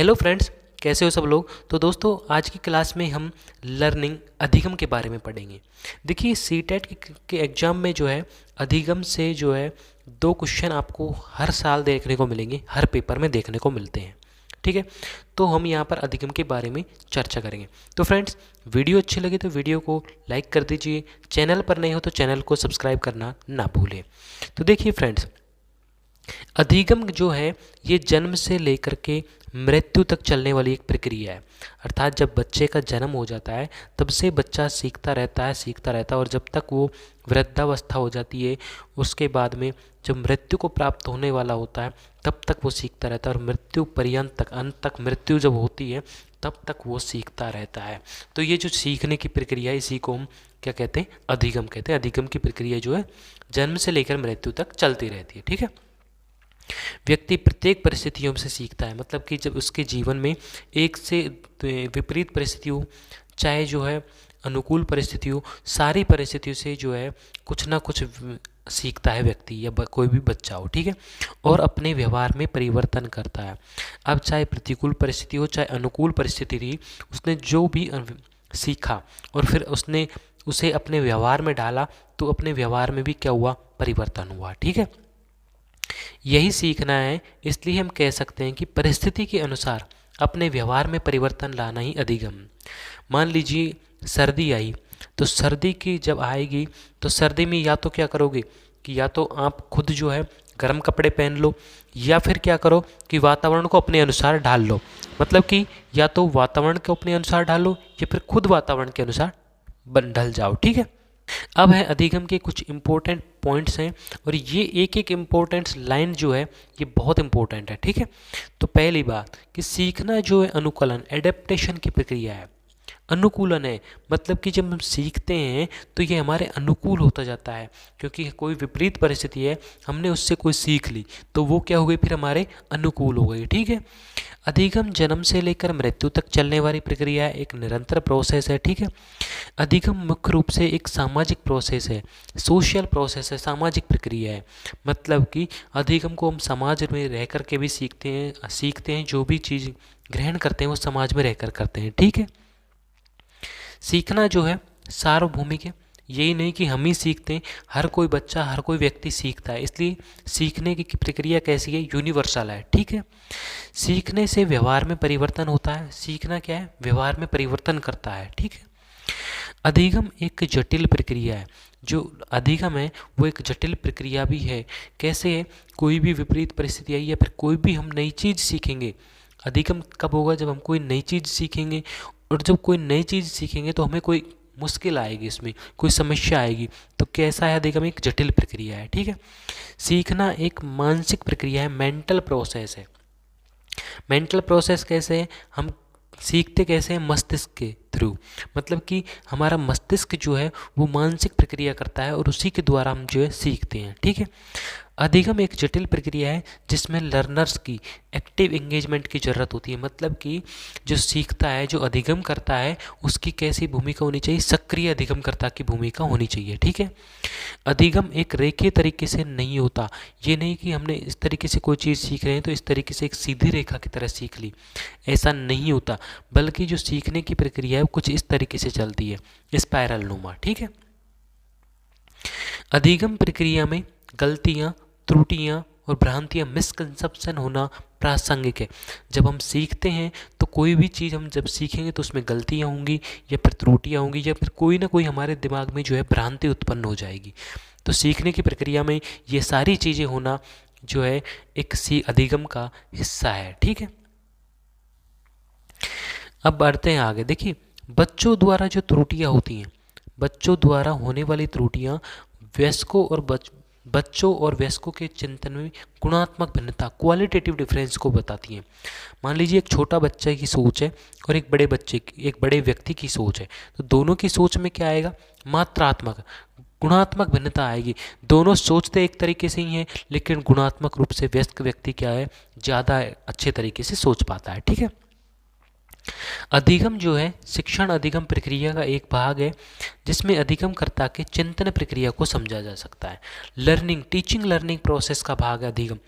Hello friends, कैसे हो सब लोग। तो दोस्तों, आज की क्लास में हम लर्निंग अधिगम के बारे में पढ़ेंगे। देखिए, सीटेट के एग्ज़ाम में जो है अधिगम से जो है 2 क्वेश्चन आपको हर साल देखने को मिलेंगे, हर पेपर में देखने को मिलते हैं। ठीक है, तो हम यहाँ पर अधिगम के बारे में चर्चा करेंगे। तो फ्रेंड्स, वीडियो अच्छी लगी तो वीडियो को लाइक कर दीजिए, चैनल पर नए हो तो चैनल को सब्सक्राइब करना ना भूलें। तो देखिए फ्रेंड्स, अधिगम जो है ये जन्म से लेकर के मृत्यु तक चलने वाली एक प्रक्रिया है। अर्थात जब बच्चे का जन्म हो जाता है तब से बच्चा सीखता रहता है और जब तक वो वृद्धावस्था हो जाती है, उसके बाद में जब मृत्यु को प्राप्त होने वाला होता है तब तक वो सीखता रहता है और मृत्यु पर्यंत तक, अंत तक मृत्यु जब होती है तब तक वो सीखता रहता है। तो ये जो सीखने की प्रक्रिया है इसी को हम क्या कहते हैं, अधिगम कहते हैं। अधिगम की प्रक्रिया जो है जन्म से लेकर मृत्यु तक चलती रहती है। ठीक है, व्यक्ति प्रत्येक परिस्थितियों से सीखता है, मतलब कि जब उसके जीवन में एक से विपरीत परिस्थिति हो, चाहे जो है अनुकूल परिस्थिति हो, सारी परिस्थितियों से जो है कुछ ना कुछ सीखता है व्यक्ति या कोई भी बच्चा हो। ठीक है, और अपने व्यवहार में परिवर्तन करता है। अब चाहे प्रतिकूल परिस्थिति हो चाहे अनुकूल परिस्थिति रही, उसने जो भी सीखा और फिर उसने उसे अपने व्यवहार में डाला तो अपने व्यवहार में भी क्या हुआ, परिवर्तन हुआ। ठीक है, यही सीखना है, इसलिए हम कह सकते हैं कि परिस्थिति के अनुसार अपने व्यवहार में परिवर्तन लाना ही अधिगम। मान लीजिए सर्दी आई, तो सर्दी की जब आएगी तो सर्दी में या तो क्या करोगे कि या तो आप खुद जो है गर्म कपड़े पहन लो, या फिर क्या करो कि वातावरण को अपने अनुसार ढाल लो। मतलब कि या तो वातावरण को अपने अनुसार ढालो या फिर खुद वातावरण के अनुसार ढल जाओ। ठीक है, अब है अधिगम के कुछ इंपॉर्टेंट पॉइंट्स हैं और ये एक एक इम्पोर्टेंट लाइन जो है ये बहुत इंपॉर्टेंट है। ठीक है, तो पहली बात कि सीखना जो है अनुकूलन, एडेप्टेशन की प्रक्रिया है। अनुकूलन है मतलब कि जब हम सीखते हैं तो ये हमारे अनुकूल होता जाता है, क्योंकि कोई विपरीत परिस्थिति है, हमने उससे कोई सीख ली तो वो क्या हो गई, फिर हमारे अनुकूल हो गई। ठीक है, अधिगम जन्म से लेकर मृत्यु तक चलने वाली प्रक्रिया है, एक निरंतर प्रोसेस है। ठीक है, अधिगम मुख्य रूप से एक सामाजिक प्रोसेस है, सोशल प्रोसेस है, सामाजिक प्रक्रिया है। मतलब कि अधिगम को हम समाज में रह कर के भी सीखते हैं जो भी चीज़ ग्रहण करते हैं वो समाज में रहकर करते हैं। ठीक है, सीखना जो है सार्वभौमिक है, यही नहीं कि हम ही सीखते हैं, हर कोई बच्चा हर कोई व्यक्ति सीखता है, इसलिए सीखने की प्रक्रिया कैसी है, यूनिवर्सल है। ठीक है, सीखने से व्यवहार में परिवर्तन होता है। सीखना क्या है, व्यवहार में परिवर्तन करता है। ठीक है, अधिगम एक जटिल प्रक्रिया है। जो अधिगम है वो एक जटिल प्रक्रिया भी है। कैसे है, कोई भी विपरीत परिस्थिति आई या फिर कोई भी हम नई चीज़ सीखेंगे। अधिगम कब होगा, जब हम कोई नई चीज़ सीखेंगे, और जब कोई नई चीज़ सीखेंगे तो हमें कोई मुश्किल आएगी, इसमें कोई समस्या आएगी, तो कैसा है, अधिगम एक जटिल प्रक्रिया है। ठीक है, सीखना एक मानसिक प्रक्रिया है, मेंटल प्रोसेस है। मेंटल प्रोसेस कैसे है, हम सीखते कैसे हैं, मस्तिष्क के थ्रू। मतलब कि हमारा मस्तिष्क जो है वो मानसिक प्रक्रिया करता है और उसी के द्वारा हम जो है सीखते हैं। ठीक है, अधिगम एक जटिल प्रक्रिया है जिसमें लर्नर्स की एक्टिव एंगेजमेंट की ज़रूरत होती है। मतलब कि जो सीखता है, जो अधिगम करता है, उसकी कैसी भूमिका होनी चाहिए, सक्रिय अधिगमकर्ता की भूमिका होनी चाहिए। ठीक है, अधिगम एक रेखीय तरीके से नहीं होता। ये नहीं कि हमने इस तरीके से कोई चीज़ सीख रहे हैं तो इस तरीके से एक सीधी रेखा की तरह सीख ली, ऐसा नहीं होता। बल्कि जो सीखने की प्रक्रिया है वो कुछ इस तरीके से चलती है, स्पाइरल नुमा। ठीक है, अधिगम प्रक्रिया में गलतियाँ, त्रुटियाँ और भ्रांतियाँ, मिसकंसेप्शन होना प्रासंगिक है। जब हम सीखते हैं तो कोई भी चीज़ हम जब सीखेंगे तो उसमें गलतियाँ होंगी या फिर त्रुटियाँ होंगी या फिर कोई ना कोई हमारे दिमाग में जो है भ्रांति उत्पन्न हो जाएगी। तो सीखने की प्रक्रिया में ये सारी चीज़ें होना जो है एक अधिगम का हिस्सा है। ठीक है, अब बढ़ते हैं आगे। देखिए, बच्चों द्वारा जो त्रुटियाँ होती हैं, बच्चों द्वारा होने वाली त्रुटियाँ वयस्कों और बच्चों और वयस्कों के चिंतन में गुणात्मक भिन्नता, क्वालिटेटिव डिफरेंस को बताती हैं। मान लीजिए एक छोटा बच्चे की सोच है और एक बड़े व्यक्ति की सोच है, तो दोनों की सोच में क्या आएगा, मात्रात्मक गुणात्मक भिन्नता आएगी। दोनों सोचते एक तरीके से ही हैं लेकिन गुणात्मक रूप से वयस्क व्यक्ति क्या है, ज़्यादा अच्छे तरीके से सोच पाता है। ठीक है, अधिगम जो है शिक्षण अधिगम प्रक्रिया का एक भाग है जिसमें अधिगमकर्ता के चिंतन प्रक्रिया को समझा जा सकता है। लर्निंग टीचिंग लर्निंग प्रोसेस का भाग है अधिगम।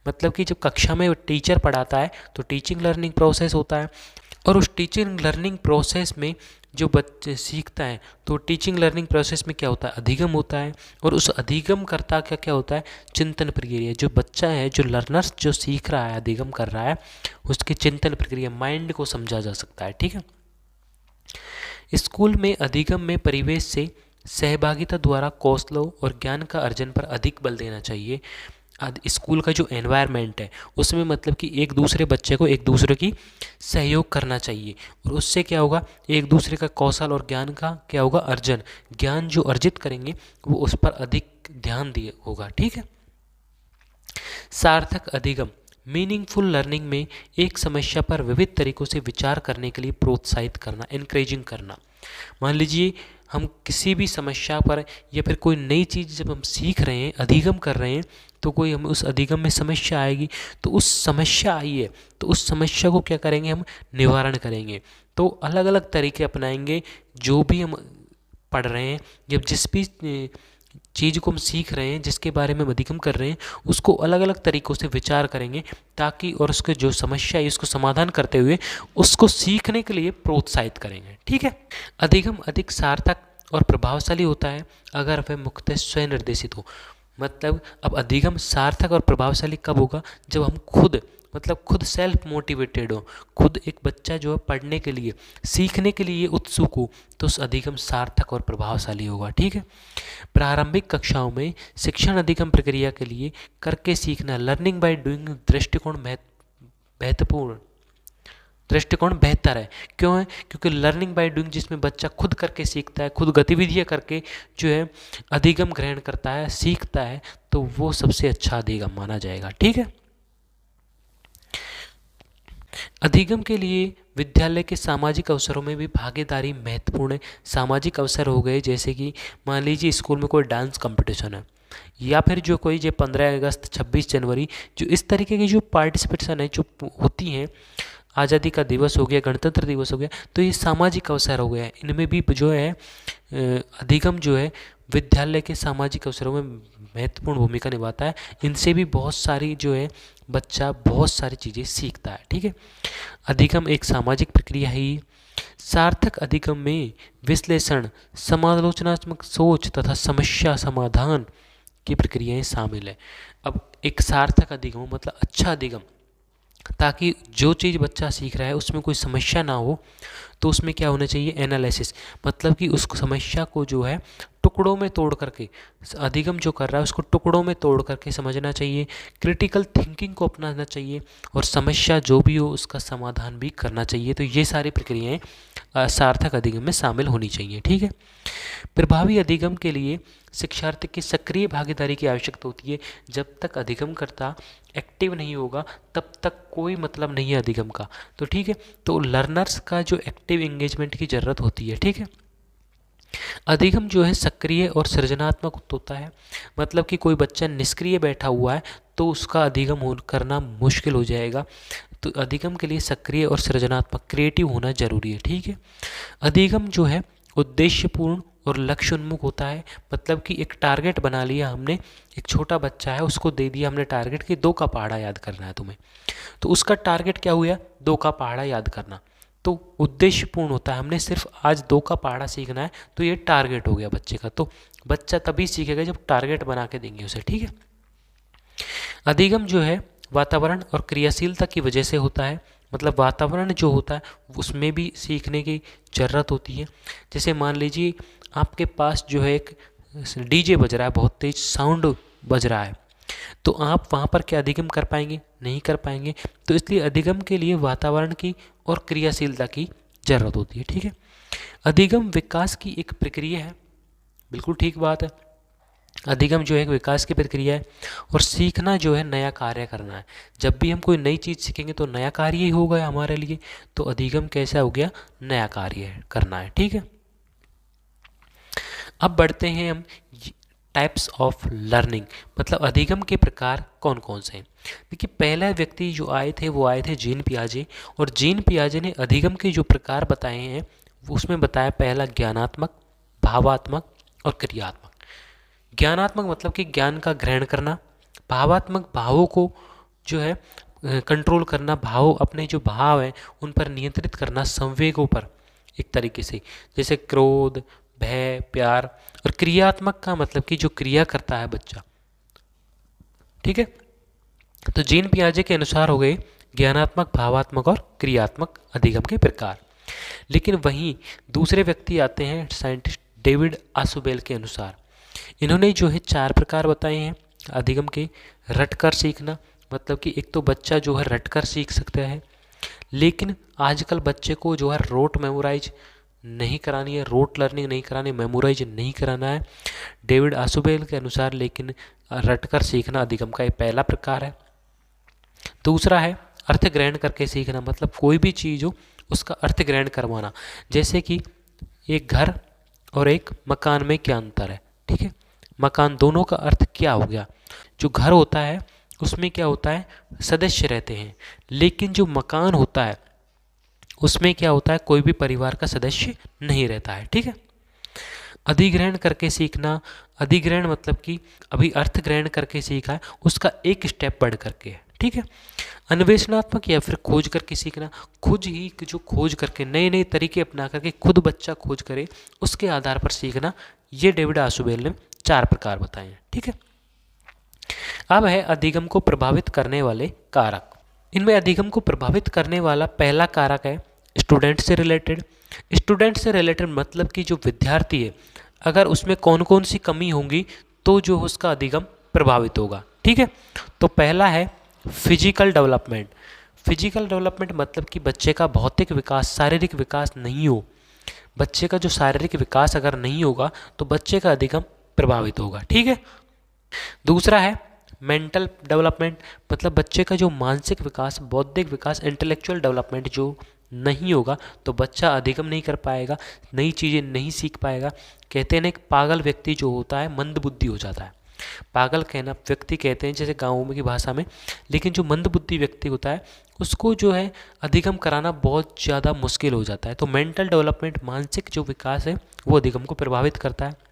मतलब कि जब कक्षा में टीचर पढ़ाता है तो टीचिंग लर्निंग प्रोसेस होता है, और उस टीचिंग लर्निंग प्रोसेस में जो बच्चे सीखता है तो टीचिंग लर्निंग प्रोसेस में क्या होता है, अधिगम होता है। और उस अधिगमकर्ता का क्या होता है, चिंतन प्रक्रिया। जो बच्चा है, जो लर्नर्स जो सीख रहा है, अधिगम कर रहा है, उसकी चिंतन प्रक्रिया, माइंड को समझा जा सकता है। ठीक है। स्कूल में अधिगम में परिवेश से सहभागिता द्वारा कौशलों और ज्ञान का अर्जन पर अधिक बल देना चाहिए। स्कूल का जो एनवायरनमेंट है उसमें मतलब कि एक दूसरे बच्चे को एक दूसरे की सहयोग करना चाहिए, और उससे क्या होगा, एक दूसरे का कौशल और ज्ञान का क्या होगा, अर्जन। ज्ञान जो अर्जित करेंगे वो उस पर अधिक ध्यान दिए होगा। ठीक है। सार्थक अधिगम मीनिंगफुल लर्निंग में एक समस्या पर विविध तरीकों से विचार करने के लिए प्रोत्साहित करना, इनकरेजिंग करना। मान लीजिए हम किसी भी समस्या पर या फिर कोई नई चीज़ जब हम सीख रहे हैं, अधिगम कर रहे हैं, तो कोई हमें उस अधिगम में समस्या आएगी, तो उस समस्या आई है तो उस समस्या को क्या करेंगे, हम निवारण करेंगे। तो अलग अलग तरीके अपनाएंगे। जो भी हम पढ़ रहे हैं, जब जिस भी चीज़ को हम सीख रहे हैं, जिसके बारे में हम अधिगम कर रहे हैं, उसको अलग अलग तरीक़ों से विचार करेंगे, ताकि और उसके जो समस्या है उसको समाधान करते हुए उसको सीखने के लिए प्रोत्साहित करेंगे। ठीक है। अधिगम अधिक सार्थक और प्रभावशाली होता है अगर वह मुख्यतः स्वनिर्देशित हो। मतलब अब अधिगम सार्थक और प्रभावशाली कब होगा, जब हम खुद मतलब खुद सेल्फ मोटिवेटेड हो, खुद एक बच्चा जो है पढ़ने के लिए, सीखने के लिए उत्सुक हो, तो उस अधिगम सार्थक और प्रभावशाली होगा। ठीक है। प्रारंभिक कक्षाओं में शिक्षण अधिगम प्रक्रिया के लिए करके सीखना, लर्निंग बाय डूइंग महत्वपूर्ण दृष्टिकोण बेहतर है। क्यों है, क्योंकि लर्निंग बाय डूइंग जिसमें बच्चा खुद करके सीखता है, खुद गतिविधियाँ करके जो है अधिगम ग्रहण करता है, सीखता है, तो वो सबसे अच्छा अधिगम माना जाएगा। ठीक है। अधिगम के लिए विद्यालय के सामाजिक अवसरों में भी भागीदारी महत्वपूर्ण है। सामाजिक अवसर हो गए जैसे कि मान लीजिए स्कूल में कोई डांस कंपटीशन है, या फिर जो कोई जो 15 अगस्त 26 जनवरी जो इस तरीके की जो पार्टिसिपेशन है जो होती हैं, आज़ादी का दिवस हो गया, गणतंत्र दिवस हो गया, तो ये सामाजिक अवसर हो गया है। इनमें भी जो है अधिगम जो है विद्यालय के सामाजिक अवसरों में महत्वपूर्ण भूमिका निभाता है। इनसे भी बहुत सारी जो है बच्चा बहुत सारी चीज़ें सीखता है। ठीक है। अधिगम एक सामाजिक प्रक्रिया है। सार्थक अधिगम में विश्लेषण, समालोचनात्मक सोच तथा समस्या समाधान की प्रक्रियाएं शामिल है। अब एक सार्थक अधिगम मतलब अच्छा अधिगम, ताकि जो चीज़ बच्चा सीख रहा है उसमें कोई समस्या ना हो, तो उसमें क्या होना चाहिए, एनालिसिस। मतलब कि उस समस्या को जो है टुकड़ों में तोड़ करके, अधिगम जो कर रहा है उसको टुकड़ों में तोड़ करके समझना चाहिए, क्रिटिकल थिंकिंग को अपनाना चाहिए, और समस्या जो भी हो उसका समाधान भी करना चाहिए। तो ये सारी प्रक्रियाएं सार्थक अधिगम में शामिल होनी चाहिए। ठीक है। प्रभावी अधिगम के लिए शिक्षार्थी की सक्रिय भागीदारी की आवश्यकता होती है। जब तक अधिगमकर्ता एक्टिव नहीं होगा तब तक कोई मतलब नहीं है अधिगम का। तो ठीक है, तो लर्नर्स का जो एक्टिव एंगेजमेंट की ज़रूरत होती है। ठीक है। अधिगम जो है सक्रिय और सृजनात्मक होता है। मतलब कि कोई बच्चा निष्क्रिय बैठा हुआ है तो उसका अधिगम करना मुश्किल हो जाएगा। तो अधिगम के लिए सक्रिय और सृजनात्मक, क्रिएटिव होना जरूरी है। ठीक है। अधिगम जो है उद्देश्यपूर्ण और लक्ष्य उन्मुख होता है। मतलब कि एक टारगेट बना लिया हमने, एक छोटा बच्चा है उसको दे दिया हमने टारगेट कि 2 का पहाड़ा याद करना है तुम्हें, तो उसका टारगेट क्या हुआ, 2 का पहाड़ा याद करना। तो उद्देश्यपूर्ण होता है, हमने सिर्फ आज 2 का पहाड़ा सीखना है, तो ये टारगेट हो गया बच्चे का। तो बच्चा तभी सीखेगा जब टारगेट बना के देंगे उसे। ठीक है। अधिगम जो है वातावरण और क्रियाशीलता की वजह से होता है। मतलब वातावरण जो होता है उसमें भी सीखने की ज़रूरत होती है। जैसे मान लीजिए आपके पास जो है एक डीजे बज रहा है, बहुत तेज साउंड बज रहा है, तो आप वहाँ पर क्या अधिगम कर पाएंगे, नहीं कर पाएंगे। तो इसलिए अधिगम के लिए वातावरण की और क्रियाशीलता की ज़रूरत होती है। ठीक है। अधिगम विकास की एक प्रक्रिया है, बिल्कुल ठीक बात है। अधिगम जो है एक विकास की प्रक्रिया है, और सीखना जो है नया कार्य करना है। जब भी हम कोई नई चीज़ सीखेंगे तो नया कार्य ही होगा हमारे लिए। तो अधिगम कैसा हो गया, नया कार्य करना है। ठीक है। अब बढ़ते हैं हम टाइप्स ऑफ लर्निंग, मतलब अधिगम के प्रकार कौन कौन से हैं। देखिए पहला व्यक्ति जो आए थे वो आए थे जीन पियाजे, और जीन पियाजे ने अधिगम के जो प्रकार बताए हैं उसमें बताया पहला ज्ञानात्मक, भावात्मक और क्रियात्मक। ज्ञानात्मक मतलब कि ज्ञान का ग्रहण करना, भावात्मक भावों को जो है कंट्रोल करना, भाव अपने जो भाव हैं उन पर नियंत्रित करना, संवेगों पर एक तरीके से, जैसे क्रोध, भय, प्यार। और क्रियात्मक का मतलब कि जो क्रिया करता है बच्चा, ठीक है। तो जीन पियाजे के अनुसार हो गए ज्ञानात्मक, भावात्मक और क्रियात्मक अधिगम के प्रकार। लेकिन वहीं दूसरे व्यक्ति आते हैं साइंटिस्ट डेविड आसुबेल के अनुसार। इन्होंने जो है 4 प्रकार बताए हैं अधिगम के। रटकर सीखना, मतलब कि एक तो बच्चा जो है रटकर सीख सकता है, लेकिन आजकल बच्चे को जो है रोट मेमोराइज नहीं करानी है, रोट लर्निंग नहीं करानी, मेमोराइज नहीं कराना है डेविड आसुबेल के अनुसार। लेकिन रटकर सीखना अधिगम का एक पहला प्रकार है। दूसरा है अर्थ ग्रहण करके सीखना, मतलब कोई भी चीज़ हो उसका अर्थ ग्रहण करवाना, जैसे कि एक घर और एक मकान में क्या अंतर है, ठीक है। मकान दोनों का अर्थ क्या हो गया। जो घर होता है उसमें क्या होता है, सदस्य रहते हैं, लेकिन जो मकान होता है उसमें क्या होता है, कोई भी परिवार का सदस्य नहीं रहता है, ठीक है। अधिग्रहण करके सीखना, अधिग्रहण मतलब कि अभी अर्थ ग्रहण करके सीखा है उसका एक स्टेप बढ़ करके है, ठीक है। अन्वेषणात्मक या फिर खोज करके सीखना, खुद ही जो खोज करके नए नए तरीके अपना करके खुद बच्चा खोज करे उसके आधार पर सीखना। ये डेविड आसुबेल ने 4 प्रकार बताए हैं, ठीक है। अब है अधिगम को प्रभावित करने वाले कारक। इनमें अधिगम को प्रभावित करने वाला पहला कारक है स्टूडेंट से रिलेटेड। स्टूडेंट से रिलेटेड मतलब कि जो विद्यार्थी है अगर उसमें कौन कौन सी कमी होंगी तो जो उसका अधिगम प्रभावित होगा, ठीक है। तो पहला है फिजिकल डेवलपमेंट। फिजिकल डेवलपमेंट मतलब कि बच्चे का भौतिक विकास, शारीरिक विकास नहीं हो। बच्चे का जो शारीरिक विकास अगर नहीं होगा तो बच्चे का अधिगम प्रभावित होगा, ठीक है। दूसरा है मेंटल डेवलपमेंट, मतलब बच्चे का जो मानसिक विकास, बौद्धिक विकास, इंटेलेक्चुअल डेवलपमेंट जो नहीं होगा तो बच्चा अधिगम नहीं कर पाएगा, नई चीज़ें नहीं सीख पाएगा। कहते हैं ना, एक पागल व्यक्ति जो होता है मंदबुद्धि हो जाता है। पागल कहना व्यक्ति कहते हैं जैसे गाँवों में की भाषा में, लेकिन जो मंदबुद्धि व्यक्ति होता है उसको जो है अधिगम कराना बहुत ज़्यादा मुश्किल हो जाता है। तो मेंटल डेवलपमेंट, मानसिक जो विकास है वो अधिगम को प्रभावित करता है।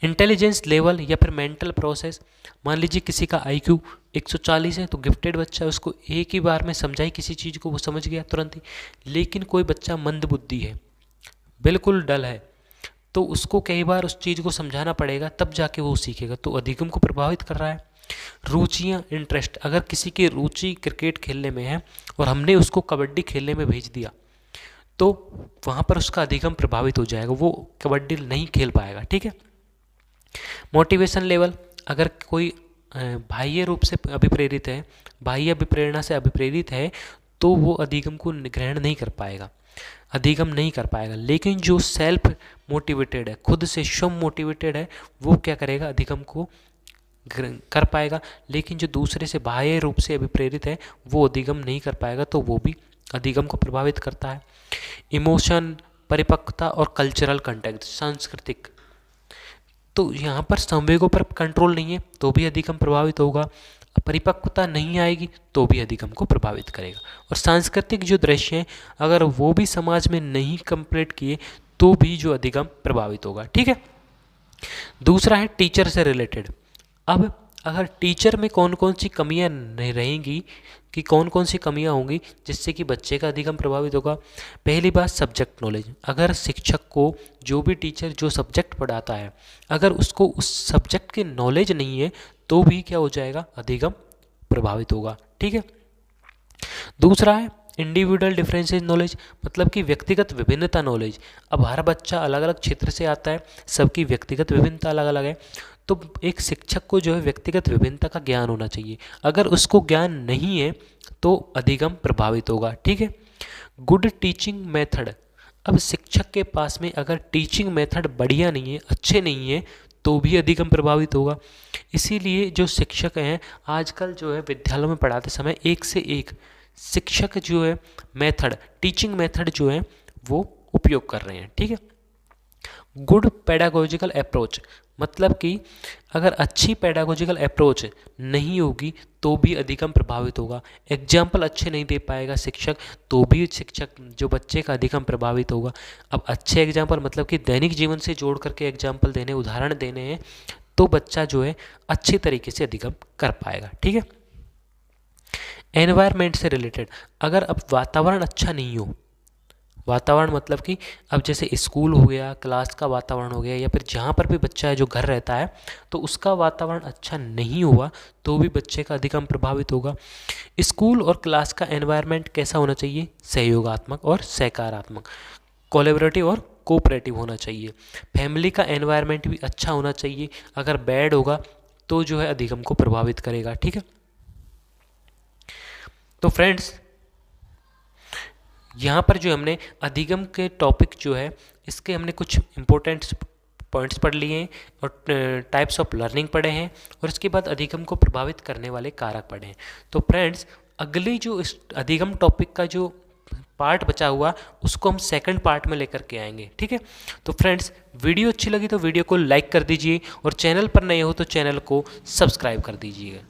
इंटेलिजेंस लेवल या फिर मेंटल प्रोसेस, मान लीजिए किसी का आईक्यू 140 है तो गिफ्टेड बच्चा है, उसको एक ही बार में समझाई किसी चीज़ को वो समझ गया तुरंत ही। लेकिन कोई बच्चा मंदबुद्धि है, बिल्कुल डल है, तो उसको कई बार उस चीज़ को समझाना पड़ेगा तब जाके वो सीखेगा, तो अधिगम को प्रभावित कर रहा है। रुचियाँ, इंटरेस्ट, अगर किसी की रुचि क्रिकेट खेलने में है और हमने उसको कबड्डी खेलने में भेज दिया तो वहाँ पर उसका अधिगम प्रभावित हो जाएगा, वो कबड्डी नहीं खेल पाएगा, ठीक है। मोटिवेशन लेवल, अगर कोई बाह्य रूप से अभिप्रेरित है, बाह्य अभिप्रेरणा से अभिप्रेरित है तो वो अधिगम को ग्रहण नहीं कर पाएगा, अधिगम नहीं कर पाएगा। लेकिन जो सेल्फ मोटिवेटेड है, खुद से स्वयं मोटिवेटेड है, वो क्या करेगा, अधिगम को कर पाएगा। लेकिन जो दूसरे से बाह्य रूप से अभिप्रेरित है वो अधिगम नहीं कर पाएगा, तो वो भी अधिगम को प्रभावित करता है। इमोशन, परिपक्वता और कल्चरल कंटेक्स्ट, सांस्कृतिक, तो यहाँ पर संवेगों पर कंट्रोल नहीं है तो भी अधिगम प्रभावित होगा। परिपक्वता नहीं आएगी तो भी अधिगम को प्रभावित करेगा। और सांस्कृतिक जो दृश्य हैं अगर वो भी समाज में नहीं कंप्लीट किए तो भी जो अधिगम प्रभावित होगा, ठीक है। दूसरा है टीचर से रिलेटेड। अब अगर टीचर में कौन कौन सी कमियां नहीं रहेंगी, कि कौन कौन सी कमियां होंगी जिससे कि बच्चे का अधिगम प्रभावित होगा। पहली बात सब्जेक्ट नॉलेज, अगर शिक्षक को जो भी टीचर जो सब्जेक्ट पढ़ाता है अगर उसको उस सब्जेक्ट की नॉलेज नहीं है तो भी क्या हो जाएगा, अधिगम प्रभावित होगा, ठीक है। दूसरा है इंडिविजुअल डिफरेंसेस नॉलेज, मतलब कि व्यक्तिगत विभिन्नता नॉलेज। अब हर बच्चा अलग अलग क्षेत्र से आता है, सबकी व्यक्तिगत विभिन्नता अलग अलग है, तो एक शिक्षक को जो है व्यक्तिगत विभिन्नता का ज्ञान होना चाहिए। अगर उसको ज्ञान नहीं है तो अधिगम प्रभावित होगा, ठीक है। गुड टीचिंग मेथड, अब शिक्षक के पास में अगर टीचिंग मेथड बढ़िया नहीं है, अच्छे नहीं है, तो भी अधिगम प्रभावित होगा। इसीलिए जो शिक्षक हैं आजकल जो है विद्यालयों में पढ़ाते समय एक से एक शिक्षक जो है मेथड, टीचिंग मेथड जो है वो उपयोग कर रहे हैं, ठीक है। गुड पेडागोजिकल अप्रोच, मतलब कि अगर अच्छी पेडागोजिकल अप्रोच नहीं होगी तो भी अधिगम प्रभावित होगा। एग्जाम्पल अच्छे नहीं दे पाएगा शिक्षक तो भी शिक्षक जो बच्चे का अधिगम प्रभावित होगा। अब अच्छे एग्जाम्पल मतलब कि दैनिक जीवन से जोड़ करके एग्जाम्पल देने, उदाहरण देने हैं, तो बच्चा जो है अच्छी तरीके से अधिगम कर पाएगा। ठीक है। एनवायरनमेंट से रिलेटेड, अगर अब वातावरण अच्छा नहीं हो, वातावरण मतलब कि अब जैसे स्कूल हो गया, क्लास का वातावरण हो गया, या फिर जहाँ पर भी बच्चा है जो घर रहता है तो उसका वातावरण अच्छा नहीं हुआ तो भी बच्चे का अधिगम प्रभावित होगा। स्कूल और क्लास का एनवायरनमेंट कैसा होना चाहिए? सहयोगात्मक और सकारात्मक, कोलैबोरेटिव और कोऑपरेटिव होना चाहिए। फैमिली का एनवायरनमेंट भी अच्छा होना चाहिए, अगर बैड होगा तो जो है अधिगम को प्रभावित करेगा। ठीक है। तो फ्रेंड्स, यहाँ पर जो हमने अधिगम के टॉपिक जो है इसके हमने कुछ इम्पोर्टेंट पॉइंट्स पढ़ लिए हैं और टाइप्स ऑफ लर्निंग पढ़े हैं, और इसके बाद अधिगम को प्रभावित करने वाले कारक पढ़े हैं। तो फ्रेंड्स, अगली जो इस अधिगम टॉपिक का जो पार्ट बचा हुआ उसको हम सेकंड पार्ट में लेकर के आएंगे। ठीक है। तो फ्रेंड्स, वीडियो अच्छी लगी तो वीडियो को लाइक कर दीजिए, और चैनल पर नए हो तो चैनल को सब्सक्राइब कर दीजिएगा।